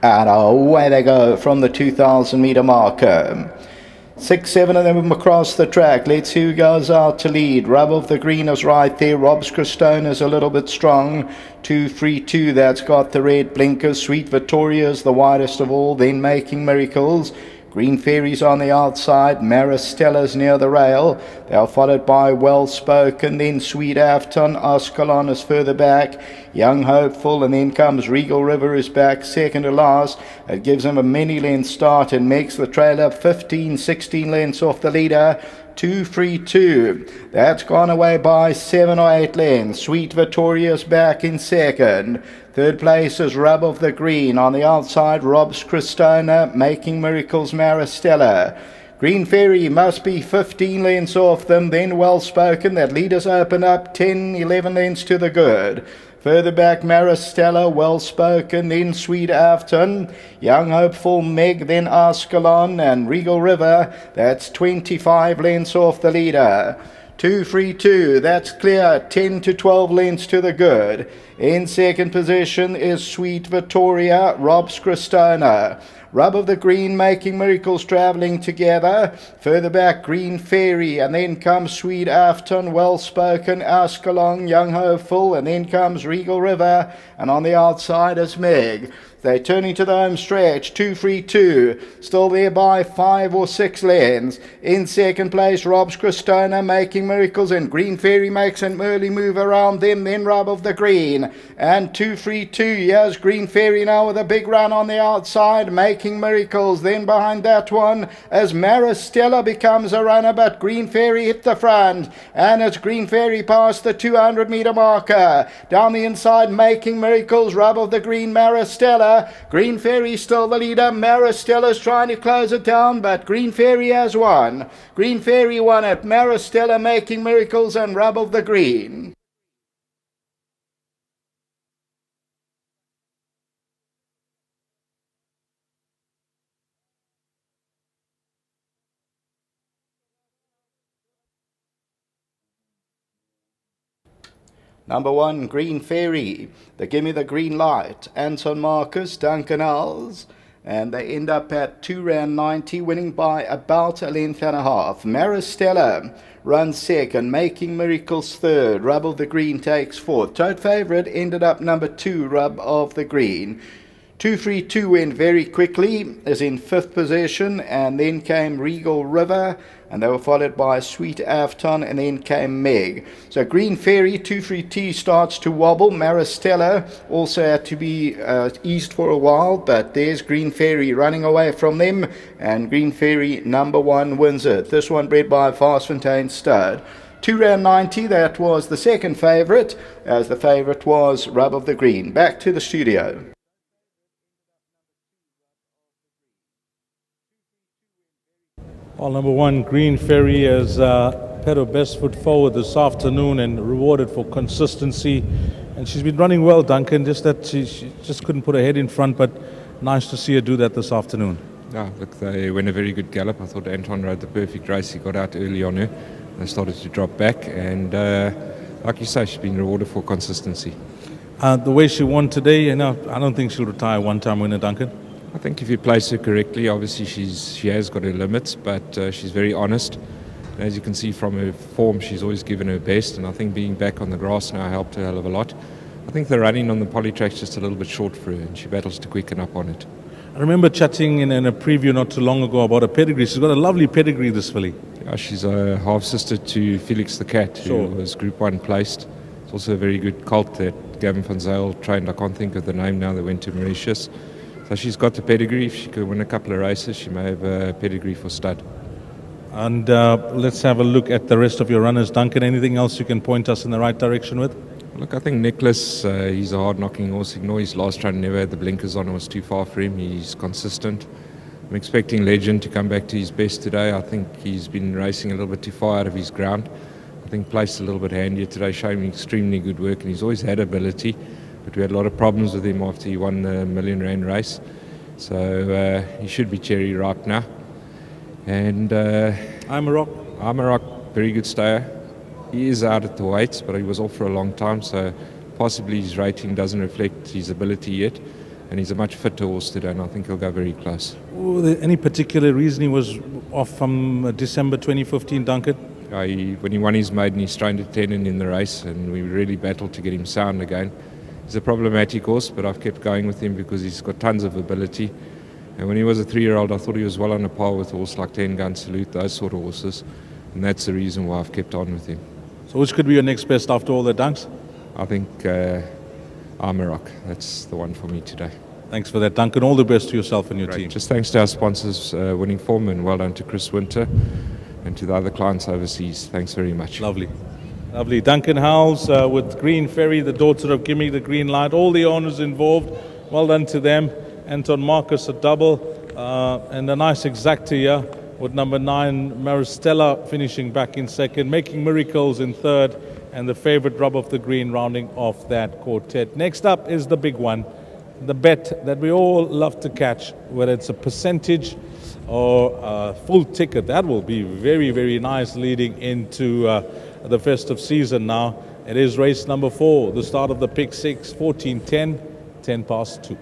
And away they go from the 2,000 meter marker. 6, 7 of them across the track. Let's see who goes out to lead. Rub of the Green is right there. Rob's Crestone is a little bit strong. 2, 3, 2, that's got the red blinkers. Sweet Victoria is the widest of all. Then Making Miracles. Green Fairies on the outside, Maristella's near the rail. They are followed by Well Spoken, then Sweet Afton. Ascalon is further back. Young Hopeful, and then comes Regal River is back second to last. It gives him a many-length start and makes the trailer 15, 16 lengths off the leader. 2, 3, 2. That's gone away by 7 or 8 lengths. Sweet Victoria's back in second. Third place is Rub of the Green. On the outside, Rob's Crestona, Making Miracles, Maristella. Green Fairy must be 15 lengths off them, then Well Spoken. That leader's open up 10, 11 lengths to the good. Further back, Maristella, Well Spoken, then Sweet Afton, Young Hopeful, Meg, then Ascalon, and Regal River. That's 25 lengths off the leader. 2, 3, 2, that's clear, 10 to 12 lengths to the good. In second position is Sweet Victoria, Rob's Crestona. Rub of the Green, Making Miracles travelling together. Further back, Green Fairy, and then comes Sweet Afton, Well Spoken, Ascalon, Young Hopeful, and then comes Regal River, and on the outside is Meg. They're turning to the home stretch, 2, 3, 2, still there by 5 or 6 lengths. In second place, Rob's Crestona, Making Miracles, and Green Fairy makes an early move around them, then Rub of the Green. And 2, 3, 2, here's Green Fairy now with a big run on the outside, Making Miracles. Then behind that one, as Maristella becomes a runner, but Green Fairy hit the front. And it's Green Fairy past the 200 meter marker. Down the inside, Making Miracles, Rub of the Green, Maristella. Green Fairy still the leader. Maristella's trying to close it down, but Green Fairy has won. Green Fairy won it. Maristella, Making Miracles, and Rub of the Green. Number 1, Green Fairy. They give me the green light. Anton Marcus, Duncan Alls. And they end up at 2 rand 90, winning by about a length and a half. Maristella runs second, Making Miracles third. Rub of the Green takes fourth. Tote favourite ended up number 2, Rub of the Green. 2, 3, 2 went very quickly, is in fifth position, and then came Regal River, and they were followed by Sweet Afton, and then came Meg. So Green Fairy, 2, 3, 2 starts to wobble. Maristella also had to be eased for a while, but there's Green Fairy running away from them, and Green Fairy number 1 wins it. This one bred by Varsfontein Stud. 2 rand 90, that was the second favourite, as the favourite was Rub of the Green. Back to the studio. Well, number 1, Green Fairy has put her best foot forward this afternoon and rewarded for consistency. And she's been running well, Duncan, just that she just couldn't put her head in front, but nice to see her do that this afternoon. Yeah, look, they went a very good gallop. I thought Anton rode the perfect race. He got out early on her. They started to drop back, and like you say, she's been rewarded for consistency. The way she won today, I don't think she'll retire one-time winner, Duncan. I think if you place her correctly, obviously she has got her limits, but she's very honest. And as you can see from her form, she's always given her best, and I think being back on the grass now helped her a hell of a lot. I think the running on the poly track's just a little bit short for her, and she battles to quicken up on it. I remember chatting in a preview not too long ago about her pedigree. She's got a lovely pedigree, this filly. Yeah, she's a half-sister to Felix the Cat, who was Group 1 placed. It's also a very good colt that Gavin van Zyl trained. I can't think of the name now. They went to Mauritius. So she's got the pedigree. If she could win a couple of races, she may have a pedigree for stud. And let's have a look at the rest of your runners. Duncan, anything else you can point us in the right direction with? Look, I think Nicholas, he's a hard-knocking horse. Ignore his last run, never had the blinkers on. It was too far for him. He's consistent. I'm expecting Legend to come back to his best today. I think he's been racing a little bit too far out of his ground. I think placed a little bit handier today, showing extremely good work, and he's always had ability. But we had a lot of problems with him after he won the R1 million race. So he should be cherry ripe now. And I'm a Rock, very good stayer. He is out at the weights, but he was off for a long time, so possibly his rating doesn't reflect his ability yet. and he's a much fitter horse today, and I think he'll go very close. Any particular reason he was off from December 2015, Duncan? When he won his maiden, he strained a tendon in the race, and we really battled to get him sound again. He's a problematic horse, but I've kept going with him because he's got tons of ability. And when he was a 3-year-old, I thought he was well on a par with a horse like 10 Gun Salute, those sort of horses. And that's the reason why I've kept on with him. So which could be your next best after all the Dunks? I think Amarok, that's the one for me today. Thanks for that, Duncan. All the best to yourself and your team. Just thanks to our sponsors, Winning Form, and well done to Chris Winter and to the other clients overseas. Thanks very much. Lovely. Lovely. Duncan Howells with Green Ferry, the daughter of Gimme the Green Light. All the owners involved, well done to them. Anton Marcus a double, and a nice exacta here with number 9 Maristella finishing back in second, Making Miracles in third, and the favorite Rub of the Green rounding off that quartet. Next up is the big one, the bet that we all love to catch, whether it's a percentage or a full ticket. That will be very, very nice leading into the festive season now. It is race number 4, the start of the pick 6, 14:10, 10 past 2.